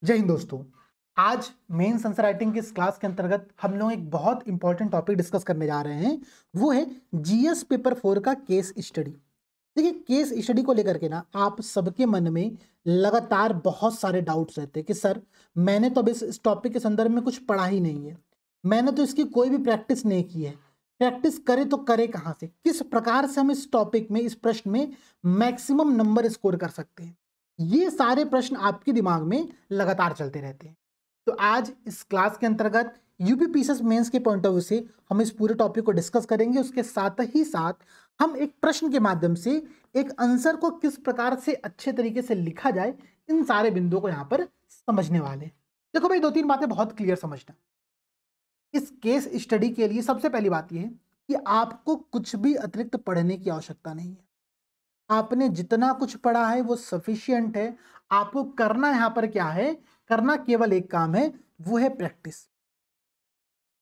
जय हिंद दोस्तों। आज मेंस आंसर राइटिंग की इस क्लास के अंतर्गत हम लोग एक बहुत इंपॉर्टेंट टॉपिक डिस्कस करने जा रहे हैं। वो है जीएस पेपर 4 का केस स्टडी। देखिए, केस स्टडी को लेकर के ना आप सबके मन में लगातार बहुत सारे डाउट्स रहते हैं कि सर मैंने तो अब इस टॉपिक के संदर्भ में कुछ पढ़ा ही नहीं है, मैंने तो इसकी कोई भी प्रैक्टिस नहीं की है। प्रैक्टिस करे तो करे कहाँ से, किस प्रकार से हम इस टॉपिक में, इस प्रश्न में मैक्सिमम नंबर स्कोर कर सकते हैं। ये सारे प्रश्न आपके दिमाग में लगातार चलते रहते हैं। तो आज इस क्लास के अंतर्गत यूपी पीसीएस मेंस के पॉइंट ऑफ व्यू से हम इस पूरे टॉपिक को डिस्कस करेंगे। उसके साथ ही साथ हम एक प्रश्न के माध्यम से एक आंसर को किस प्रकार से अच्छे तरीके से लिखा जाए, इन सारे बिंदुओं को यहाँ पर समझने वाले हैं। देखो भाई, दो तीन बातें बहुत क्लियर समझना। इस केस स्टडी के लिए सबसे पहली बात यह है कि आपको कुछ भी अतिरिक्त पढ़ने की आवश्यकता नहीं है। आपने जितना कुछ पढ़ा है वो सफिशिएंट है। आपको करना यहाँ पर क्या है, करना केवल एक काम है, वो है प्रैक्टिस।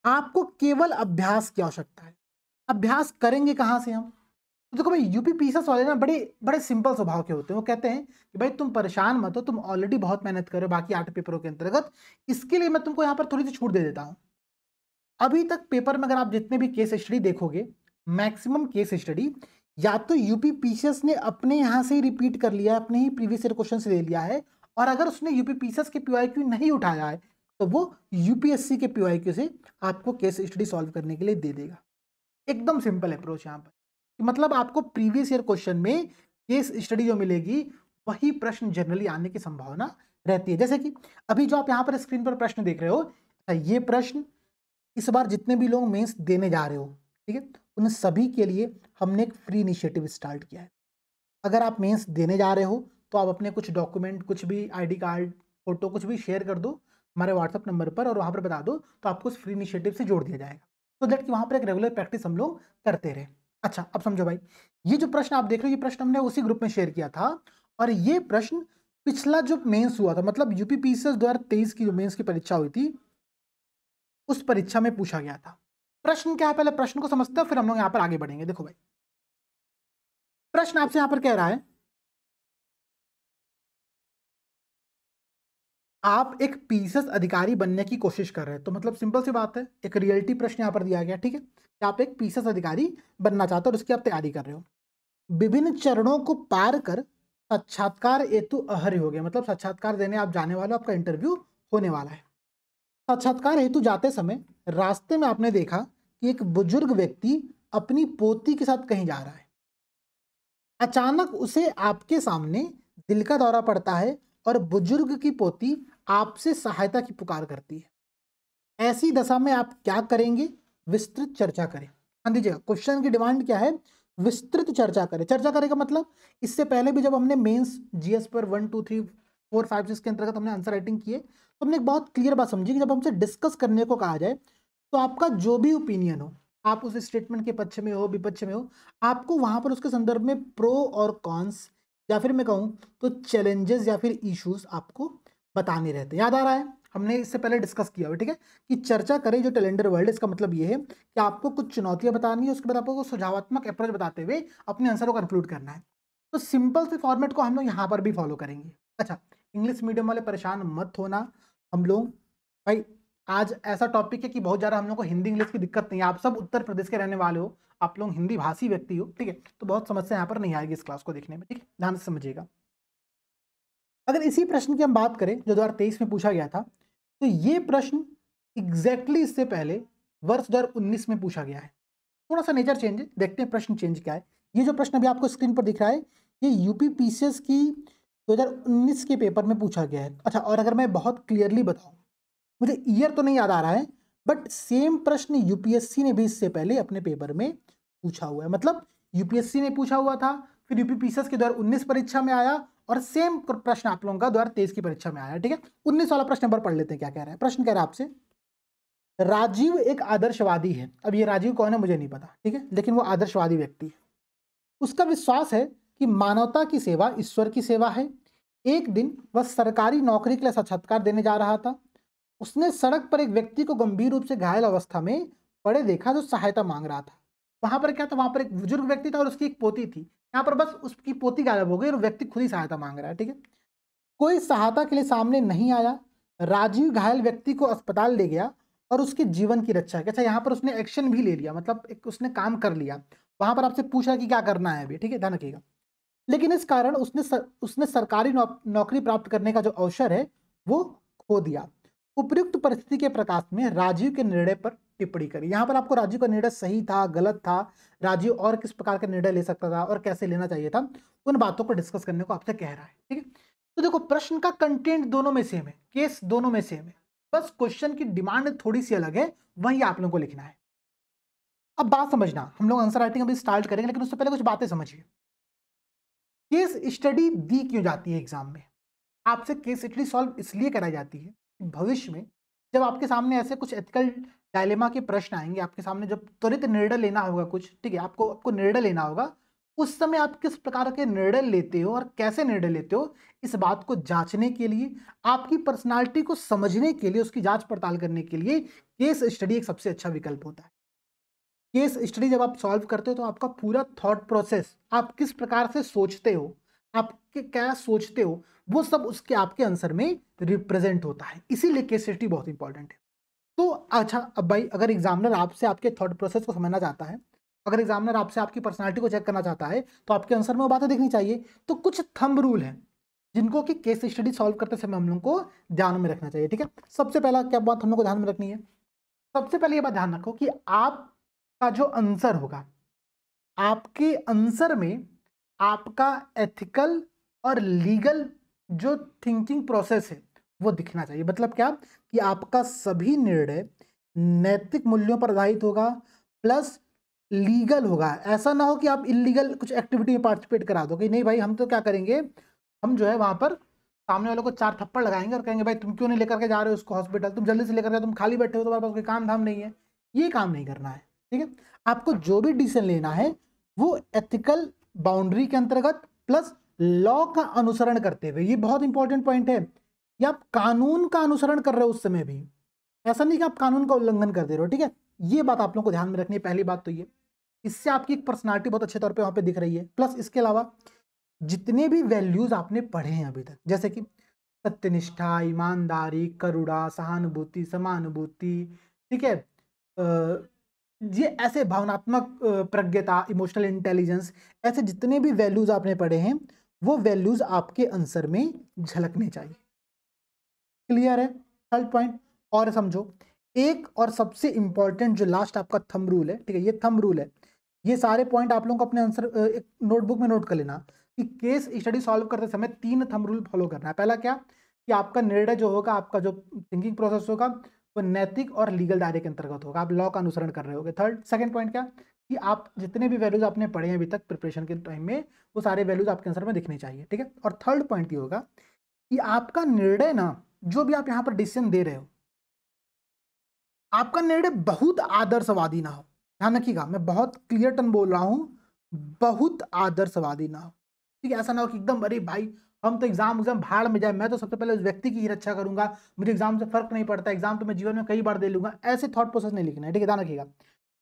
आपको केवल अभ्यास की आवश्यकता है। अभ्यास करेंगे कहां से हम? तो देखो भाई, यूपी पीसीएस वाले ना बड़े बड़े सिंपल स्वभाव के होते हैं। वो कहते हैं कि भाई तुम परेशान मत हो, तुम ऑलरेडी बहुत मेहनत करो बाकी 8 पेपरों के अंतर्गत, इसके लिए मैं तुमको यहाँ पर थोड़ी सी छूट दे देता हूँ। अभी तक पेपर में अगर आप जितने भी केस स्टडी देखोगे, मैक्सिमम केस स्टडी या तो यूपी पीसीएस ने अपने यहां से ही रिपीट कर लिया है, अपने ही प्रीवियस ईयर क्वेश्चन से ले लिया है, और अगर उसने यूपी पीसीएस के पीवाईक्यू नहीं उठाया है तो वो यूपीएससी के पीवाईक्यू से आपको केस स्टडी सॉल्व करने के लिए दे देगा। एकदम सिंपल अप्रोच यहाँ पर। मतलब आपको प्रीवियस ईयर क्वेश्चन में केस स्टडी जो मिलेगी वही प्रश्न जनरली आने की संभावना रहती है। जैसे कि अभी जो आप यहाँ पर स्क्रीन पर प्रश्न देख रहे हो, ये प्रश्न इस बार जितने भी लोग मेंस देने जा रहे हो, ठीक है, उन सभी के लिए हमने एक फ्री इनिशिएटिव स्टार्ट किया है। अगर आप मेंस देने जा रहे हो तो आप अपने कुछ डॉक्यूमेंट, कुछ भी आईडी कार्ड, फोटो, कुछ भी शेयर कर दो हमारे व्हाट्सएप नंबर पर और वहां पर बता दो, तो आपको उस फ्री इनिशिएटिव से जोड़ दिया जाएगा, तो दैट कि वहां पर एक रेगुलर प्रैक्टिस हम लोग करते रहे। अच्छा, अब समझो भाई, ये जो प्रश्न आप देख रहे हो, ये प्रश्न हमने उसी ग्रुप में शेयर किया था, और ये प्रश्न पिछला जो मेंस हुआ था, मतलब यूपी पीसीएस 2023 की जो मेंस की परीक्षा हुई थी, उस परीक्षा में पूछा गया था। प्रश्न क्या है, पहले प्रश्न को समझते हैं, फिर हम लोग यहां पर आगे बढ़ेंगे। देखो भाई, प्रश्न आपसे यहां पर कह रहा है, आप एक पीसीएस अधिकारी बनने की कोशिश कर रहे हैं। तो मतलब सिंपल सी बात है, एक रियलिटी प्रश्न यहां पर दिया गया, ठीक है, कि आप एक पीसीएस अधिकारी बनना चाहते हो और उसकी आप तैयारी कर रहे हो। विभिन्न चरणों को पार कर साक्षात्कार हेतु अहर्य हो गया, मतलब साक्षात्कार देने आप जाने वाले हो, आपका इंटरव्यू होने वाला है। साक्षात्कार हेतु जाते समय रास्ते में आपने देखा कि एक बुजुर्ग व्यक्ति अपनी पोती के साथ कहीं जा रहा है। अचानक उसे आपके सामने दिल का दौरा पड़ता है और बुजुर्ग की पोती आपसे सहायता की पुकार करती है। ऐसी दशा में आप क्या करेंगे? विस्तृत चर्चा करें। ध्यान दीजिएगा, क्वेश्चन की डिमांड क्या है? विस्तृत चर्चा करें। चर्चा करें का मतलब, इससे पहले भी जब हमने मेंस जीएस पर 1 2 3 4 5 6 के अंतर्गत हमने आंसर राइटिंग किए, तो हमने एक बहुत क्लियर बात समझी कि जब हमसे डिस्कस करने को कहा जाए तो आपका जो भी ओपिनियन हो, आप उस स्टेटमेंट के पक्ष में हो, विपक्ष में हो, आपको वहां पर उसके संदर्भ में प्रो और कॉन्स, या फिर मैं कहूं तो चैलेंजेस या फिर इश्यूज आपको बताने रहते हैं। याद आ रहा है, हमने इससे पहले डिस्कस किया हुआ, ठीक है, कि चर्चा करें जो टैलेंडर वर्ल्ड, इसका मतलब ये है कि आपको कुछ चुनौतियां बतानी है, उसके बाद आपको सुझावात्मक अप्रोच बताते हुए अपने आंसर को कंक्लूड करना है। तो सिंपल से फॉर्मेट को हम लोग यहाँ पर भी फॉलो करेंगे। अच्छा, इंग्लिश मीडियम वाले परेशान मत होना। हम लोग भाई, आज ऐसा टॉपिक है कि बहुत ज़्यादा हम लोग को हिंदी इंग्लिश की दिक्कत नहीं है। आप सब उत्तर प्रदेश के रहने वाले हो, आप लोग हिंदी भाषी व्यक्ति हो, ठीक है, तो बहुत समस्या यहाँ पर नहीं आएगी इस क्लास को देखने में, ठीक है, ध्यान से समझिएगा। अगर इसी प्रश्न की हम बात करें जो 2023 में पूछा गया था, तो ये प्रश्न एग्जैक्टली इससे पहले वर्ष 2019 में पूछा गया है। थोड़ा सा नेचर चेंज है, देखते हैं प्रश्न चेंज क्या है। ये जो प्रश्न अभी आपको स्क्रीन पर दिख रहा है, ये यूपी पीसीएस की 2019 के पेपर में पूछा गया है। अच्छा, और अगर मैं बहुत क्लियरली बताऊं, मुझे ईयर तो नहीं याद आ रहा है, बट सेम प्रश्न यूपीएससी ने भी इससे पहले अपने पेपर में पूछा हुआ है। मतलब यूपीएससी ने पूछा हुआ था, फिर यूपी पीसीएस की 2019 परीक्षा में आया, और सेम प्रश्न आप लोगों का 2023 की परीक्षा में आया, ठीक है। 19 वाला प्रश्न नंबर पढ़ लेते हैं, क्या कह रहा है। प्रश्न कह रहा है आपसे, राजीव एक आदर्शवादी है। अब ये राजीव कौन है मुझे नहीं पता, ठीक है, लेकिन वो आदर्शवादी व्यक्ति है। उसका विश्वास है कि मानवता की सेवा ईश्वर की सेवा है। एक दिन वह सरकारी नौकरी के लिए साक्षात्कार देने जा रहा था। उसने सड़क पर एक व्यक्ति को गंभीर रूप से घायल अवस्था में पड़े देखा जो सहायता मांग रहा था। वहां पर क्या था, वहां पर एक बुजुर्ग व्यक्ति था और उसकी एक पोती थी। यहाँ पर बस उसकी पोती गायब हो गई और व्यक्ति खुद ही सहायता मांग रहा है, ठीक है। कोई सहायता के लिए सामने नहीं आया। राजीव घायल व्यक्ति को अस्पताल ले गया और उसके जीवन की रक्षा की। अच्छा, यहाँ पर उसने एक्शन भी ले लिया, मतलब एक उसने काम कर लिया। वहां पर आपसे पूछा कि क्या करना है अभी, ठीक है, ध्यान रखिएगा। लेकिन इस कारण उसने सरकारी नौकरी प्राप्त करने का जो अवसर है वो खो दिया। उपयुक्त परिस्थिति के प्रकाश में राजीव के निर्णय पर टिप्पणी करी। यहाँ पर आपको राजीव का निर्णय सही था, गलत था, राजीव और किस प्रकार का निर्णय ले सकता था और कैसे लेना चाहिए था, उन बातों को डिस्कस करने को आपसे कह रहा है। ठीक है, तो देखो प्रश्न का कंटेंट दोनों में सेम है, केस दोनों में सेम है, बस क्वेश्चन की डिमांड थोड़ी सी अलग है, वही आप लोगों को लिखना है। अब बात समझना, हम लोग आंसर राइटिंग अभी स्टार्ट करेंगे, लेकिन उससे पहले कुछ बातें समझिए। केस स्टडी दी क्यों जाती है एग्जाम में? आपसे केस स्टडी सॉल्व इसलिए कराई जाती है कि भविष्य में जब आपके सामने ऐसे कुछ एथिकल डायलेमा के प्रश्न आएंगे, आपके सामने जब त्वरित निर्णय लेना होगा कुछ, ठीक है, आपको निर्णय लेना होगा, उस समय आप किस प्रकार के निर्णय लेते हो और कैसे निर्णय लेते हो, इस बात को जांचने के लिए, आपकी पर्सनालिटी को समझने के लिए, उसकी जांच पड़ताल करने के लिए केस स्टडी एक सबसे अच्छा विकल्प होता है। केस स्टडी जब आप सॉल्व करते हो तो आपका पूरा थॉट प्रोसेस, आप किस प्रकार से सोचते हो, आपके क्या सोचते हो, वो सब उसके आपके आंसर में रिप्रेजेंट होता है। इसीलिए केस स्टडी बहुत इंपॉर्टेंट है। तो अच्छा, अब भाई अगर एग्जामिनर आपसे आपके थॉट प्रोसेस को समझना चाहता है, अगर एग्जामिनर आपसे आपकी पर्सनालिटी को चेक करना चाहता है, तो आपके आंसर में वो बातें दिखनी चाहिए। तो कुछ थंब रूल है जिनको कि केस स्टडी सॉल्व करते समय हम लोग को ध्यान में रखना चाहिए। ठीक है, सबसे पहला क्या बात हम लोग को ध्यान में रखनी है? सबसे पहले ये बात ध्यान रखो कि आपका जो आंसर होगा, आपके आंसर में आपका एथिकल और लीगल जो थिंकिंग प्रोसेस है वो दिखना चाहिए। मतलब क्या कि आपका सभी निर्णय नैतिक मूल्यों पर आधारित होगा प्लस लीगल होगा। ऐसा ना हो कि आप इलीगल कुछ एक्टिविटी में पार्टिसिपेट करा दो कि नहीं भाई हम तो क्या करेंगे, हम जो है वहां पर सामने वालों को 4 थप्पड़ लगाएंगे और कहेंगे भाई तुम क्यों नहीं लेकर के जा रहे हो उसको हॉस्पिटल, तुम जल्दी से लेकर के, तुम खाली बैठे हो, तुम्हारे पास कोई काम धाम नहीं है। ये काम नहीं करना है। ठीक है, आपको जो भी डिसीजन लेना है वो एथिकल बाउंड्री के अंतर्गत प्लस लॉ का अनुसरण करते हुए। ये बहुत इंपॉर्टेंट पॉइंट है कि आप कानून का अनुसरण कर रहे हो उस समय भी, ऐसा नहीं कि आप कानून का उल्लंघन कर दे रहे हो। ठीक है, ये बात आप लोगों को ध्यान में रखनी है। पहली बात तो ये, इससे आपकी एक पर्सनालिटी बहुत अच्छे तौर पे वहां पे दिख रही है। प्लस इसके अलावा जितने भी वैल्यूज आपने पढ़े हैं अभी तक, जैसे कि सत्यनिष्ठा, ईमानदारी, करुणा, सहानुभूति, समानुभूति, ठीक है, ये ऐसे भावनात्मक प्रज्ञता, इमोशनल इंटेलिजेंस, ऐसे जितने भी वैल्यूज आपने पढ़े हैं वो वैल्यूज आपके आंसर में झलकने चाहिए। क्लियर है? थर्ड पॉइंट और समझो, एक और सबसे इंपॉर्टेंट जो लास्ट आपका थंब रूल है, ठीक है, ये थंब रूल है, ये सारे पॉइंट आप लोगों को अपने आंसर एक नोटबुक में नोट कर लेना कि केस स्टडी सॉल्व करते समय 3 थंब रूल फॉलो करना है। पहला क्या कि आपका निर्णय जो होगा, आपका जो थिंकिंग प्रोसेस होगा वो नैतिक और लीगल दायरे के अंतर्गत होगा, आप लॉ का अनुसरण कर रहे होगे। सेकंड पॉइंट क्या कि आप जितने भी वैल्यूज आपने पढ़े हैं अभी तक प्रिपरेशन के टाइम में, वो सारे वैल्यूज आपके आंसर में दिखने चाहिए। ठीक है, और थर्ड पॉइंट ये होगा कि आपका निर्णय ना, जो भी आप यहाँ पर डिसीजन दे रहे हो, आपका निर्णय बहुत आदर्शवादी ना हो। ध्यान रखिएगा, मैं बहुत क्लियर टर्न बोल रहा हूं, बहुत आदर्शवादी ना हो। ठीक है, ऐसा ना हो कि एकदम अरे भाई हम तो एग्जाम भाड़ में जाए, मैं तो सबसे पहले उस व्यक्ति की ही रक्षा करूंगा, मुझे एग्जाम से फर्क नहीं पड़ता, एग्जाम तो मैं जीवन में कई बार दे लूंगा, ऐसे थॉट प्रोसेस नहीं लिखना है। ठीक है, ध्यान रखिएगा,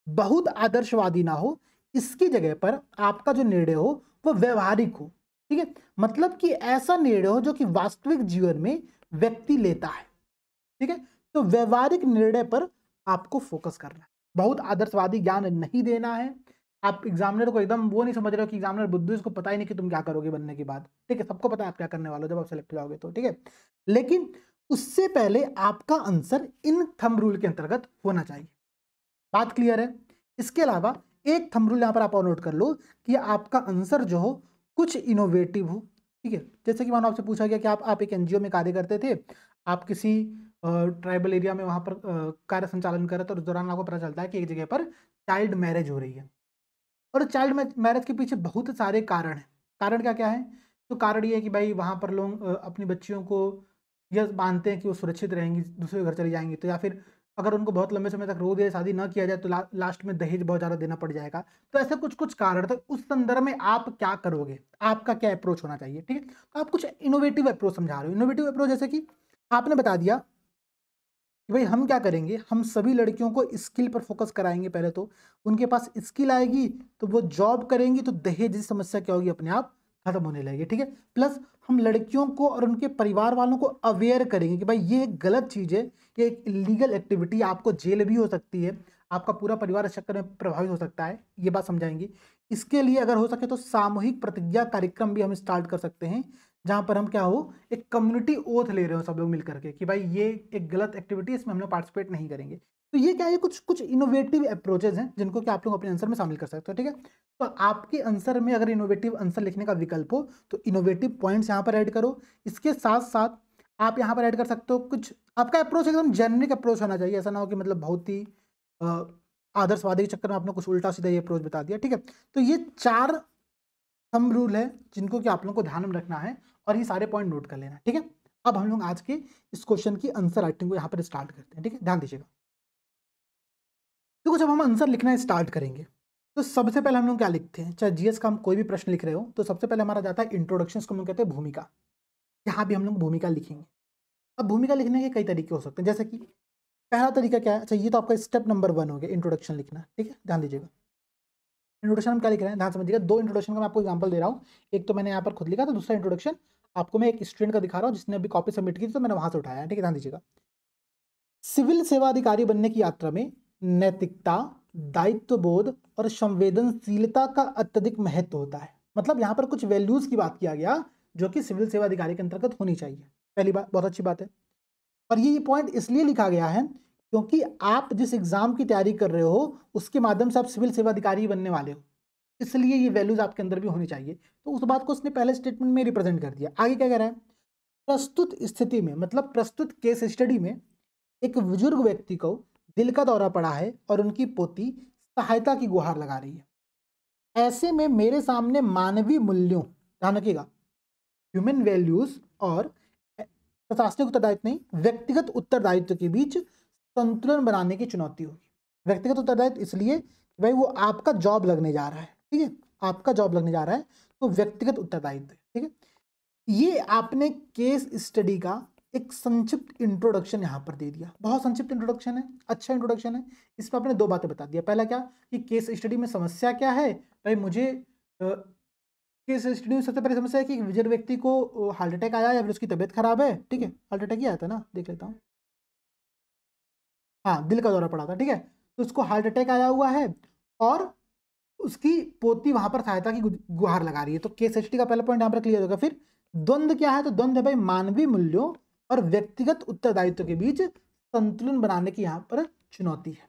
बहुत आदर्शवादी ना हो, इसकी जगह पर आपका जो निर्णय हो वो व्यवहारिक हो। ठीक है, मतलब कि ऐसा निर्णय हो जो कि वास्तविक जीवन में व्यक्ति लेता है। ठीक है, तो व्यवहारिक निर्णय पर आपको फोकस करना है, बहुत आदर्शवादी ज्ञान नहीं देना है। आप एग्जामिनर को एकदम वो नहीं समझ रहे हो कि एग्जामिनर बुद्धू, इसको पता ही नहीं कि तुम क्या करोगे बनने के बाद। ठीक है, सबको पता है आप क्या करने वाले हो जब आप सेलेक्ट हो जाओगे तो। ठीक है, लेकिन उससे पहले आपका आंसर इन थंब रूल के अंतर्गत होना चाहिए। बात क्लियर है? इसके अलावा एक थंब रूल यहाँ पर आप और नोट कर लो कि आपका आंसर जो हो कुछ इनोवेटिव हो। ठीक है, जैसे कि मानो आपसे पूछा गया कि आप एक एनजीओ में कार्य करते थे, आप किसी ट्राइबल एरिया में वहां पर कार्य संचालन कर रहे थे, और उस दौरान आपको पता चलता है कि एक जगह पर चाइल्ड मैरिज हो रही है, और चाइल्ड मैरिज के पीछे बहुत सारे कारण हैं। कारण क्या क्या है? तो कारण ये है कि भाई वहां पर लोग अपनी बच्चियों को यह मानते हैं कि वो सुरक्षित रहेंगी, दूसरे घर चली जाएंगी, तो या फिर अगर उनको बहुत लंबे समय तक रोक दिया, शादी ना किया जाए तो लास्ट में दहेज बहुत ज़्यादा देना पड़ जाएगा। तो ऐसे कुछ कुछ कारण, तो उस संदर्भ में आप क्या करोगे, आपका क्या अप्रोच होना चाहिए। ठीक है, तो आप कुछ इनोवेटिव अप्रोच समझा रहे हो। इनोवेटिव अप्रोच जैसे कि आपने बता दिया कि भाई हम क्या करेंगे, हम सभी लड़कियों को स्किल पर फोकस कराएंगे। पहले तो उनके पास स्किल आएगी तो वो जॉब करेंगी, तो दहेज जैसी समस्या क्या होगी अपने आप खत्म होने लगेगी, ठीक है। प्लस हम लड़कियों को और उनके परिवार वालों को अवेयर करेंगे कि भाई ये एक गलत चीज है, ये एक इलीगल एक्टिविटी, आपको जेल भी हो सकती है, आपका पूरा परिवार इस चक्कर में प्रभावित हो सकता है, ये बात समझाएंगे। इसके लिए अगर हो सके तो सामूहिक प्रतिज्ञा कार्यक्रम भी हम स्टार्ट कर सकते हैं, जहां पर हम क्या हो, एक कम्युनिटी ओथ ले रहे हो सब लोग मिल करके कि भाई ये एक गलत एक्टिविटी, इसमें हम लोग पार्टिसिपेट नहीं करेंगे। तो ये क्या है, कुछ कुछ इनोवेटिव अप्रोचेज हैं जिनको कि आप लोग अपने आंसर में शामिल कर सकते हो, ठीक है। तो आपके आंसर में अगर इनोवेटिव आंसर लिखने का विकल्प हो तो इनोवेटिव पॉइंट्स यहाँ पर ऐड करो। इसके साथ साथ आप यहाँ पर ऐड कर सकते हो कुछ, आपका अप्रोच एकदम जेनरिक अप्रोच होना चाहिए, ऐसा ना हो कि मतलब बहुत ही आदर्शवादी के चक्कर में आपने कुछ उल्टा सीधा ये अप्रोच बता दिया, ठीक है। तो ये 4 थंब रूल है जिनको कि आप लोगों को ध्यान में रखना है और ये सारे पॉइंट नोट कर लेना, ठीक है। अब हम लोग आज के इस क्वेश्चन की आंसर राइटिंग को यहाँ पर स्टार्ट करते हैं, ठीक है, ध्यान दीजिएगा। देखो जब हम आंसर लिखना स्टार्ट करेंगे तो सबसे पहले हम लोग क्या लिखते हैं, चाहे जीएस का हम कोई भी प्रश्न लिख रहे हो तो सबसे पहले हमारा जाता है इंट्रोडक्शन, को हम लोग कहते हैं भूमिका। यहाँ भी हम लोग भूमिका लिखेंगे। अब भूमिका लिखने के कई तरीके हो सकते हैं, जैसे कि पहला तरीका क्या है, अच्छा ये तो आपका स्टेप नंबर 1 हो गया, इंट्रोडक्शन लिखना, ठीक है, ध्यान दीजिएगा। इंट्रोडक्शन हम क्या लिख रहे हैं, ध्यान समझिएगा। 2 इंट्रोडक्शन का मैं आपको एग्जांपल दे रहा हूँ, एक तो मैंने यहाँ पर खुद लिखा था, दूसरा इंट्रोडक्शन आपको मैं एक स्टूडेंट का दिखा रहा हूँ जिसने अभी कॉपी सबमिट की थी तो मैंने वहां से उठाया है, ठीक है, ध्यान दीजिएगा। सिविल सेवा अधिकारी बनने की यात्रा में नैतिकता, दायित्वबोध और संवेदनशीलता का अत्यधिक महत्व होता है। मतलब यहाँ पर कुछ वैल्यूज की बात किया गया जो कि सिविल सेवा अधिकारी के अंतर्गत होनी चाहिए। पहली बात, बहुत अच्छी बात है। और ये पॉइंट इसलिए लिखा गया है क्योंकि आप जिस एग्जाम की तैयारी कर रहे हो उसके माध्यम से आप सिविल सेवा अधिकारी बनने वाले हो, इसलिए ये वैल्यूज आपके अंदर भी होनी चाहिए। तो उस बात को उसने पहले स्टेटमेंट में रिप्रेजेंट कर दिया। आगे क्या कह रहा है, प्रस्तुत स्थिति में, मतलब प्रस्तुत केस स्टडी में एक बुजुर्ग व्यक्ति को दिल का दौरा पड़ा है और उनकी पोती सहायता की गुहार लगा रही है। ऐसे में मेरे सामने मानवीय मूल्यों, ध्यान रखिएगा, ह्यूमन वैल्यूज और प्रशासनिक उत्तरदायित्व नहीं, व्यक्तिगत उत्तरदायित्व के बीच संतुलन बनाने की चुनौती होगी। व्यक्तिगत उत्तरदायित्व इसलिए भाई वो आपका जॉब लगने जा रहा है, ठीक है, आपका जॉब लगने जा रहा है तो व्यक्तिगत उत्तरदायित्व, ठीक है। ये आपने केस स्टडी का एक संक्षिप्त इंट्रोडक्शन यहाँ पर दे दिया, बहुत संक्षिप्त इंट्रोडक्शन है, अच्छा इंट्रोडक्शन है। इसमें आपने 2 बातें बता दिया। पहला क्या कि केस स्टडी में समस्या क्या है, भाई मुझे केस स्टडी में सबसे पहली समस्या है कि एक बुजुर्ग व्यक्ति को हार्ट अटैक आया या फिर उसकी तबीयत खराब है, ठीक है, हार्ट अटैक ही आया था ना, देख लेता हूँ, हाँ दिल का दौरा पड़ा था, ठीक है। तो उसको हार्ट अटैक आया हुआ है और उसकी पोती वहां पर सहायता की गुहार लगा रही है। तो केस स्टडी का पहला पॉइंट यहाँ पर क्लियर होगा। फिर द्वंद्व क्या है, तो द्वंद्व है भाई मानवीय मूल्यों और व्यक्तिगत उत्तरदायित्व के बीच संतुलन बनाने की यहाँ पर चुनौती है।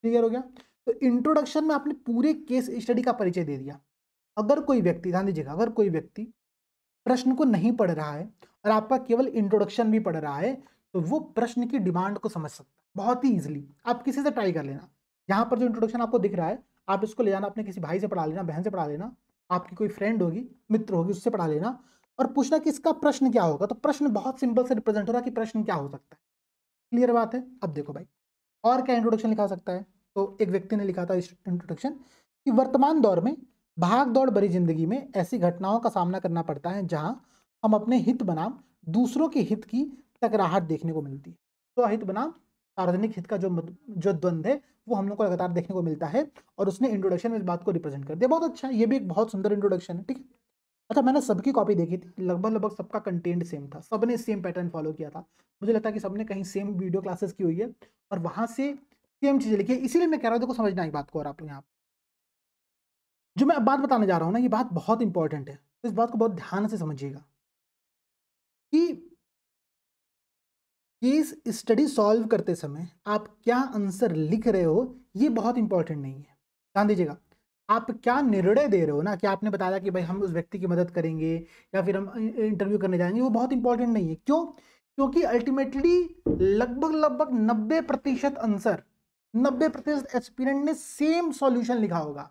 क्लियर हो गया। तो इंट्रोडक्शन में आपने पूरे केस स्टडी का परिचय दे दिया। अगर कोई व्यक्ति, ध्यान दीजिएगा, अगर कोई व्यक्ति प्रश्न को नहीं पढ़ रहा है और आपका केवल इंट्रोडक्शन भी पढ़ रहा है तो वो प्रश्न की डिमांड को समझ सकता है बहुत ही इजीली। आप किसी से ट्राई कर लेना, यहाँ पर जो इंट्रोडक्शन आपको दिख रहा है आप इसको ले जाना, अपने किसी भाई से पढ़ा लेना, बहन से पढ़ा लेना, आपकी कोई फ्रेंड होगी, मित्र होगी, उससे पढ़ा लेना और पूछना कि इसका प्रश्न क्या होगा। तो प्रश्न बहुत सिंपल से रिप्रेजेंट हो रहा है कि प्रश्न क्या हो सकता है। क्लियर बात है। अब देखो भाई और क्या इंट्रोडक्शन लिखा सकता है, तो एक व्यक्ति ने लिखा था इंट्रोडक्शन कि वर्तमान दौर में भाग दौड़ भरी जिंदगी में ऐसी घटनाओं का सामना करना पड़ता है जहां हम अपने हित बनाम दूसरों के हित की टकराहट देखने को मिलती है। तो हित बनाम सार्वजनिक हित का जो द्वंद्व है वो हम लोग को लगातार देखने को मिलता है और उसने इंट्रोडक्शन में इस बात को रिप्रेजेंट कर दिया। बहुत अच्छा, ये भी एक बहुत सुंदर इंट्रोडक्शन है, ठीक है। अच्छा मैंने सबकी कॉपी देखी थी, लगभग सबका कंटेंट सेम था, सबने सेम पैटर्न फॉलो किया था। मुझे लगता है कि सबने कहीं सेम वीडियो क्लासेस की हुई है और वहां से सेम चीजें लिखी है। इसीलिए मैं कह रहा हूँ देखो समझना एक बात को, और आप लोग यहाँ जो मैं अब बात बताने जा रहा हूँ ना, ये बात बहुत इंपॉर्टेंट है, तो इस बात को बहुत ध्यान से समझिएगा कि केस स्टडी सॉल्व करते समय आप क्या आंसर लिख रहे हो ये बहुत इंपॉर्टेंट नहीं है। ध्यान दीजिएगा, आप क्या निर्णय दे रहे हो ना, कि आपने बताया कि भाई हम उस व्यक्ति की मदद करेंगे या फिर हम इंटरव्यू करने जाएंगे, वो बहुत इंपॉर्टेंट नहीं है। क्यों? क्योंकि अल्टीमेटली लगभग 90% आंसर, 90% एस्पिरेंट ने सेम सॉल्यूशन लिखा होगा।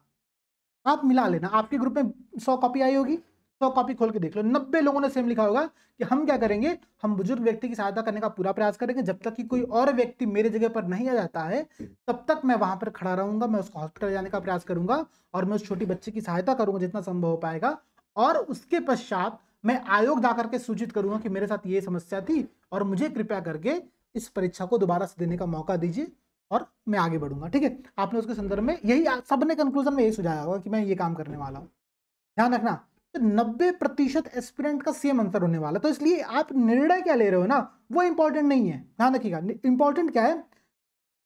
आप मिला लेना, आपके ग्रुप में 100 कॉपी आई होगी, 100 कॉपी खोल के देख लो, 90 लोगों ने सेम लिखा होगा कि हम क्या करेंगे, हम बुजुर्ग व्यक्ति की सहायता करने का पूरा प्रयास करेंगे, जब तक कि कोई और व्यक्ति मेरे जगह पर नहीं आ जाता है तब तक मैं वहां पर खड़ा रहूंगा, मैं उसको हॉस्पिटल जाने का प्रयास करूंगा और मैं उस छोटी बच्ची की सहायता करूंगा जितना संभव हो पाएगा। और उसके पश्चात मैं आयोग जाकर के सूचित करूंगा कि मेरे साथ ये समस्या थी और मुझे कृपया करके इस परीक्षा को दोबारा से देने का मौका दीजिए और मैं आगे बढ़ूंगा। ठीक है, आपने उसके संदर्भ में यही सबने कंक्लूजन में यही सुझाया होगा कि मैं ये काम करने वाला हूं। ध्यान रखना, तो 90% एस्पिरेंट का सेम आंसर होने वाला। तो इसलिए आप निर्णय क्या ले रहे हो ना, वो इंपॉर्टेंट नहीं है, ध्यान रखिएगा। इंपॉर्टेंट क्या है,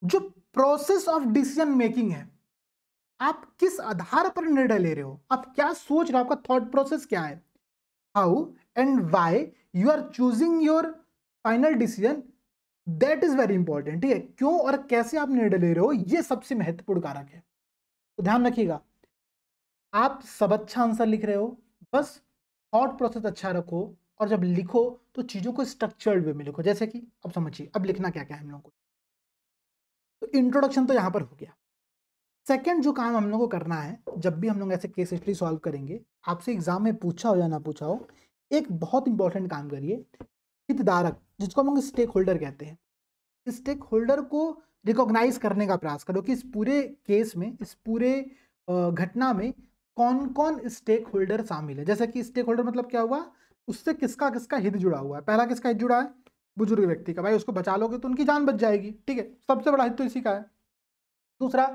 जो प्रोसेस ऑफ डिसीजन मेकिंग है, आप किस आधार पर निर्णय ले रहे हो, आप क्या सोच रहे हो, आपका थॉट प्रोसेस क्या है, how and why you are choosing your final decision, that is very important. ठीक है, क्यों और कैसे आप निर्णय ले रहे हो, ये सबसे महत्वपूर्ण कारक है। तो ध्यान रखिएगा, आप सब अच्छा आंसर लिख रहे हो, बस थॉट प्रोसेस अच्छा रखो, और जब लिखो तो चीजों को स्ट्रक्चर्ड वे में लिखो। जैसे कि अब समझिए, अब लिखना क्या क्या है हम लोगों को। तो इंट्रोडक्शन तो यहां पर हो गया। सेकंड जो काम हम लोग को करना है, जब भी हम लोग ऐसे केस स्टडी सॉल्व करेंगे, आपसे एग्जाम में पूछा हो या ना पूछा हो, एक बहुत इंपॉर्टेंट काम करिए, हितधारक, जिसको हम लोग स्टेक होल्डर कहते हैं, स्टेक होल्डर को रिकॉग्नाइज करने का प्रयास करो कि इस पूरे केस में, इस पूरे घटना में कौन कौन स्टेक होल्डर शामिल है। जैसे कि स्टेक होल्डर मतलब क्या हुआ, उससे किसका किसका हित जुड़ा हुआ है। पहला किसका हित जुड़ा है, बुजुर्ग व्यक्ति का, भाई उसको बचा लोगे तो उनकी जान बच जाएगी, ठीक है, सबसे बड़ा हित तो इसी का है। दूसरा,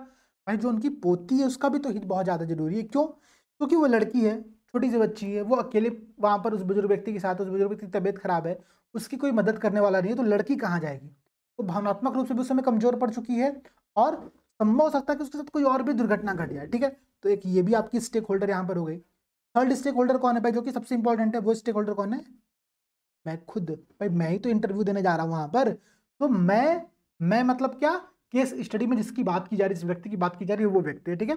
भाई जो उनकी पोती है उसका भी तो हित बहुत ज्यादा जरूरी है। क्यों, क्योंकि वो लड़की है, छोटी सी बच्ची है, वो अकेले वहां पर उस बुजुर्ग व्यक्ति के साथ, उस बुजुर्ग व्यक्ति की तबीयत खराब है, उसकी कोई मदद करने वाला नहीं है, तो लड़की कहाँ जाएगी, वो भावनात्मक रूप से भी उस समय कमजोर पड़ चुकी है, और संभव हो सकता है कि उसके साथ कोई और भी दुर्घटना घट जाए। ठीक है, तो एक ये भी आपकी स्टेक होल्डर यहाँ पर हो गई। थर्ड स्टेक होल्डर कौन है भाई, जो कि सबसे इंपॉर्टेंट है, वो स्टेक होल्डर कौन है, मैं खुद। भाई मैं ही तो इंटरव्यू देने जा रहा हूं वहां पर, तो मैं मतलब क्या, केस स्टडी में जिसकी बात की जा रही है, जिस व्यक्ति की बात की जा रही है, वो व्यक्ति है। ठीक है,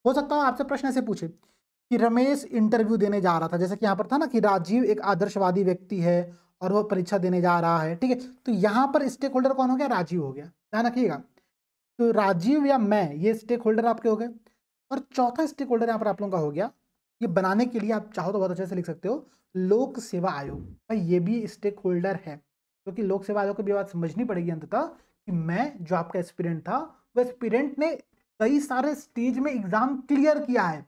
हो सकता है आपसे प्रश्न ऐसे पूछे कि रमेश इंटरव्यू देने जा रहा था, जैसे कि यहाँ पर था ना कि राजीव एक आदर्शवादी व्यक्ति है और वो परीक्षा देने जा रहा है। ठीक है, तो यहाँ पर स्टेक होल्डर कौन हो गया, राजीव हो गया, ध्यान रखिएगा। तो राजीव या मैं, ये स्टेक होल्डर आपके हो गए। और चौथा स्टेक होल्डर यहाँ पर आप लोगों का हो गया, ये बनाने के लिए आप चाहो तो बहुत अच्छे से लिख सकते हो, लोक सेवा आयोग। भाई ये भी स्टेक होल्डर है, क्योंकि लोक सेवा आयोग को भी बात समझनी पड़ेगी अंततः कि मैं जो आपका एस्पिरेंट था, वो एस्पिरेंट ने कई सारे स्टेज में एग्जाम क्लियर किया है,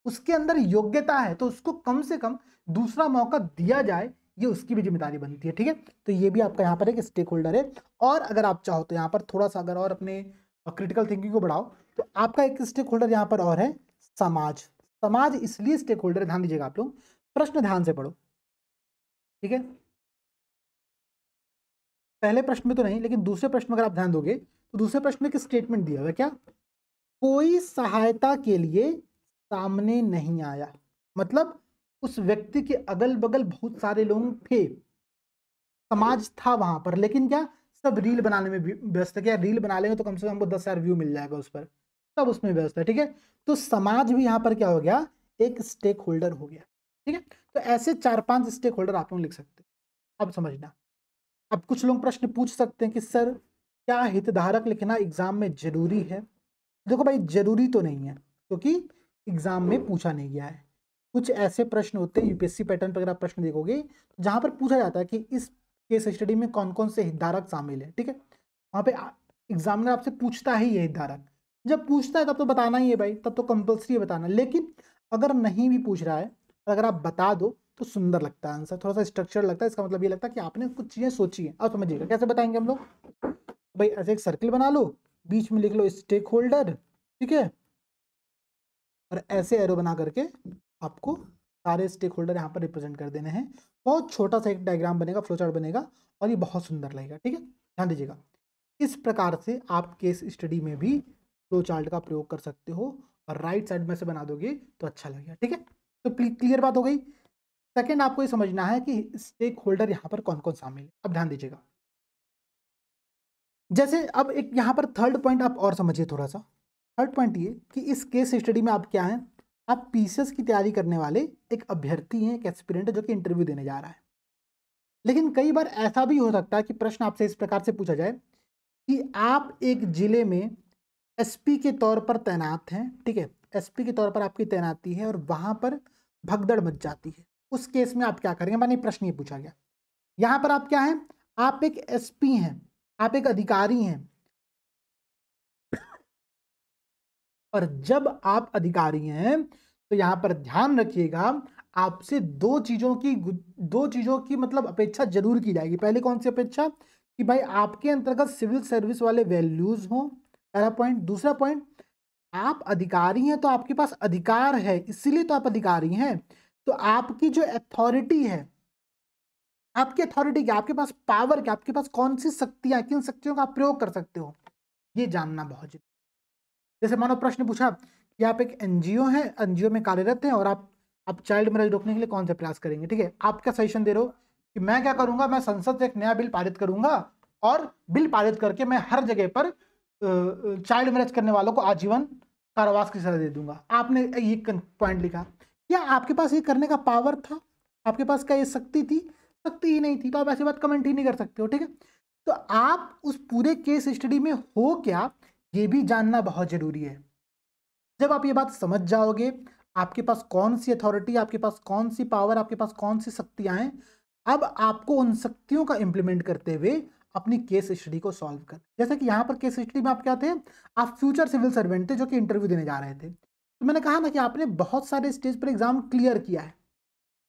उसके अंदर योग्यता है, तो उसको कम से कम दूसरा मौका दिया जाए, ये उसकी भी जिम्मेदारी बनती है। ठीक है, तो ये भी आपका यहाँ पर एक स्टेक होल्डर है। और अगर आप चाहो तो यहाँ पर थोड़ा सा अगर और अपने क्रिटिकल थिंकिंग को बढ़ाओ, तो आपका एक स्टेक होल्डर यहाँ पर और है, समाज। समाज इसलिए स्टेक होल्डर, ध्यान दीजिएगा आप लोग, प्रश्न ध्यान से पढ़ो। ठीक है, पहले प्रश्न में तो नहीं, लेकिन दूसरे प्रश्न में अगर आप ध्यान दोगे तो दूसरे प्रश्न में एक स्टेटमेंट दिया हुआ है, क्या, कोई सहायता के लिए सामने नहीं आया। मतलब उस व्यक्ति के अगल बगल बहुत सारे लोग थे, समाज था वहां पर, लेकिन क्या, सब रील बनाने में व्यस्त है। क्या रील बना लेंगे तो कम से कम हमको 10,000 व्यू मिल जाएगा उस पर, सब उसमें व्यस्त है। ठीक है, तो समाज भी यहाँ पर क्या हो गया, एक स्टेक होल्डर हो गया। ठीक है, तो ऐसे 4-5 स्टेक होल्डर आप लोग लिख सकते हैं। अब समझना, अब कुछ लोग प्रश्न पूछ सकते हैं कि सर क्या हितधारक लिखना एग्जाम में जरूरी है। देखो भाई, जरूरी तो नहीं है, क्योंकि एग्जाम में पूछा नहीं गया है। कुछ ऐसे प्रश्न होते हैं, यूपीएससी पैटर्न पर अगर आप प्रश्न देखोगे, जहां पर पूछा जाता है कि इस केस स्टडी में कौन कौन से हितधारक शामिल है। ठीक है, वहां पे एग्जामिनर आपसे पूछता है ये हितधारक, जब पूछता है तब तो बताना ही है भाई, तब तो कंपल्सरी है बताना। लेकिन अगर नहीं भी पूछ रहा है, अगर आप बता दो तो सुंदर लगता है आंसर, थोड़ा सा स्ट्रक्चर लगता है। इसका मतलब ये लगता है कि आपने कुछ चीजें सोची है। अब समझिएगा कैसे बताएंगे हम लोग। भाई ऐसे एक सर्किल बना लो, बीच में लिख लो स्टेक होल्डर, ठीक है, और ऐसे एरो बना करके आपको सारे स्टेक होल्डर यहाँ पर रिप्रेजेंट कर देने हैं। बहुत छोटा सा एक डायग्राम बनेगा, फ्लो चार्ट बनेगा, और ये बहुत सुंदर लगेगा। ठीक है, ध्यान दीजिएगा, इस प्रकार से आप केस स्टडी में भी फ्लो चार्ट का प्रयोग कर सकते हो, और राइट साइड में से बना दोगे तो अच्छा लगेगा। ठीक है, तो क्लियर बात हो गई। सेकंड, आपको ये समझना है कि स्टेक होल्डर यहाँ पर कौन कौन शामिल है। अब ध्यान दीजिएगा, जैसे अब एक यहाँ पर थर्ड पॉइंट आप और समझिए थोड़ा सा। थर्ड पॉइंट ये कि इस केस स्टडी में आप क्या हैं, आप पीसीएस की तैयारी करने वाले एक अभ्यर्थी हैं, एक एस्पिरेंट है जो कि इंटरव्यू देने जा रहा है। लेकिन कई बार ऐसा भी हो सकता है कि प्रश्न आपसे इस प्रकार से पूछा जाए कि आप एक जिले में एसपी के तौर पर तैनात हैं। ठीक है, एसपी के तौर पर आपकी तैनाती है और वहां पर भगदड़ मच जाती है। उस केस में आप क्या करेंगे, मानिए प्रश्न ये पूछा गया, यहां पर आप क्या हैं, आप एक एसपी हैं, आप एक अधिकारी हैं, और जब आप अधिकारी हैं तो यहां पर ध्यान रखिएगा, आपसे दो चीजों की मतलब अपेक्षा जरूर की जाएगी। पहले कौन सी अपेक्षा, कि भाई आपके अंतर्गत सिविल सर्विस वाले वैल्यूज हो, पहला पॉइंट। दूसरा पॉइंट, आप अधिकारी हैं तो आपके पास अधिकार है, इसीलिए तो आप अधिकारी हैं। तो आपकी जो अथॉरिटी है, आपकी अथॉरिटी क्या, आपके पास पावर क्या, आपके पास कौन सी शक्तियां, किन शक्तियों का आप प्रयोग कर सकते हो, ये जानना बहुत जरूरी। जैसे मानो प्रश्न पूछा कि आप एक एनजीओ है, एनजीओ में कार्यरत हैं और आप चाइल्ड मैरिज रोकने के लिए कौन से प्रयास करेंगे, ठीक है। आप क्या सजेशन दे रहे हो कि मैं क्या करूंगा, मैं संसद से एक नया बिल पारित करूंगा और बिल पारित करके मैं हर जगह पर चाइल्ड मैरिज करने वालों को आजीवन कारावास की सजा दे दूंगा। आपने ये पॉइंट लिखा, क्या आपके पास ये करने का पावर था, आपके पास क्या ये शक्ति थी, शक्ति ही नहीं थी, तो आप ऐसी बात कमेंट ही नहीं कर सकते हो, ठीक है। तो आप उस पूरे केस स्टडी में हो क्या, ये भी जानना बहुत जरूरी है। जब आप ये बात समझ जाओगे, आपके पास कौन सी अथॉरिटी, आपके पास कौन सी पावर, आपके पास कौन सी शक्तियां हैं, अब आपको उन शक्तियों का इंप्लीमेंट करते हुए अपनी केस स्टडी को सॉल्व कर, जैसे कि यहाँ पर केस स्टडी में आप क्या थे, आप फ्यूचर सिविल सर्वेंट थे जो कि इंटरव्यू देने जा रहे थे। तो मैंने कहा ना कि आपने बहुत सारे स्टेज पर एग्जाम क्लियर किया है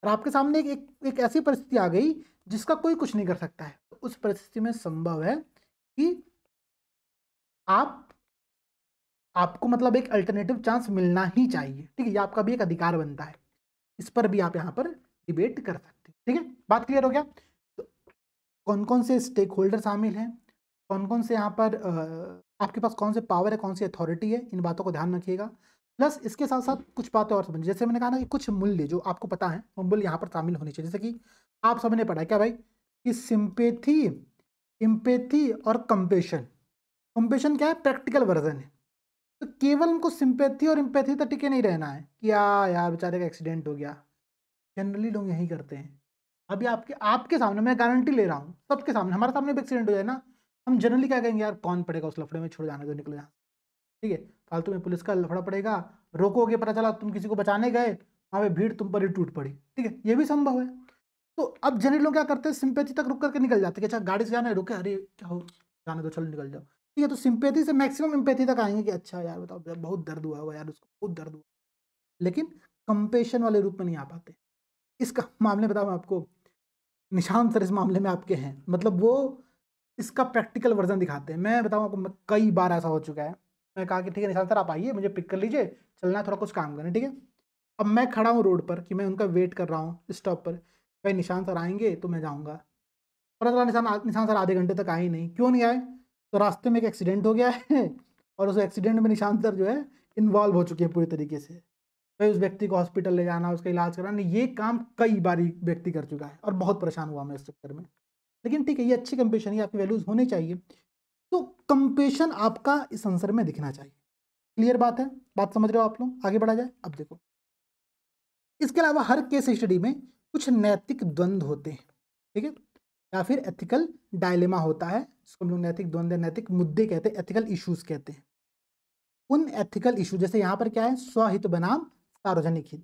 और आपके सामने एक ऐसी परिस्थिति आ गई जिसका कोई कुछ नहीं कर सकता है। तो उस परिस्थिति में संभव है कि आपको मतलब एक अल्टरनेटिव चांस मिलना ही चाहिए, ठीक है। ये आपका भी एक अधिकार बनता है, इस पर भी आप यहाँ पर डिबेट कर सकते हो, ठीक है। बात क्लियर हो गया। तो कौन कौन से स्टेक होल्डर शामिल हैं, कौन कौन से यहाँ पर आपके पास कौन से पावर है, कौन सी अथॉरिटी है, इन बातों को ध्यान रखिएगा। प्लस इसके साथ साथ कुछ बातें और समझिए, जैसे मैंने कहा ना कि कुछ मूल्य जो आपको पता है वो मूल्य यहाँ पर शामिल होने चाहिए। जैसे कि आप सबने पढ़ा है क्या भाई कि सिंपेथी, इम्पेथी और कंपेशन। कंपेशन क्या है, प्रैक्टिकल वर्जन है। तो केवल उनको सिंपैथी और इम्पैथी तक टिके नहीं रहना है कि यार बेचारे का एक्सीडेंट हो गया। जनरली लोग यही करते हैं। अभी आपके आपके सामने मैं गारंटी ले रहा हूँ, सबके सामने, हमारे सामने भी एक्सीडेंट हो जाए ना, हम जनरली क्या कहेंगे, यार कौन पड़ेगा उस लफड़े में, छोड़ जाने दो, निकल यहाँ, ठीक है। फालतू में पुलिस का लफड़ा पड़ेगा, रोकोगे, पता चला तुम किसी को बचाने गए, वहाँ पे भीड़ तुम पर ही टूट पड़ी, ठीक है, ये भी संभव है। तो अब जनरली लोग क्या करते हैं, सिंपैथी तक रुक करके निकल जाते हैं कि अच्छा गाड़ी से जाना है, रुके, अरे क्या हो, जाने दो, चलो निकल जाओ, ठीक है। तो सिंपैथी से मैक्सिमम एम्पैथी तक आएंगे कि अच्छा यार बताओ, बहुत दर्द हुआ होगा यार, उसको बहुत दर्द हुआ, लेकिन कंपेशन वाले रूप में नहीं आ पाते। इसका मामले बताऊं मैं आपको, निशांत सर इस मामले में आपके हैं, मतलब वो इसका प्रैक्टिकल वर्जन दिखाते हैं। मैं बताऊं आपको, कई बार ऐसा हो चुका है, मैं कहा कि ठीक है निशांत सर आप आइए, मुझे पिक कर लीजिए, चलना है थोड़ा कुछ काम करना, ठीक है। अब मैं खड़ा हूँ रोड पर कि मैं उनका वेट कर रहा हूँ स्टॉप पर, भाई निशांत सर आएंगे तो मैं जाऊँगा, पता चला निशांत सर आधे घंटे तक आए ही नहीं। क्यों नहीं आए, तो रास्ते में एक एक्सीडेंट हो गया है और उस एक्सीडेंट में निशांत सर जो है इन्वॉल्व हो चुके हैं पूरी तरीके से। भाई उस व्यक्ति को हॉस्पिटल ले जाना, उसका इलाज कराना, ये काम कई बार व्यक्ति कर चुका है और बहुत परेशान हुआ मैं इस चक्कर में। लेकिन ठीक है, ये अच्छी कंपेशन है, आपकी वैल्यूज होनी चाहिए। तो कंपेशन आपका इस आंसर में दिखना चाहिए। क्लियर बात है, बात समझ रहे हो आप लोग, आगे बढ़ा जाए। अब देखो, इसके अलावा हर केस स्टडी में कुछ नैतिक द्वंद्व होते हैं, ठीक है, या फिर एथिकल डायलेमा होता है, जिसको हम लोग नैतिक द्वंद्व, नैतिक मुद्दे कहते हैं, एथिकल इश्यूज कहते हैं। उन एथिकल इशू, जैसे यहाँ पर क्या है, स्वहित बनाम सार्वजनिक हित,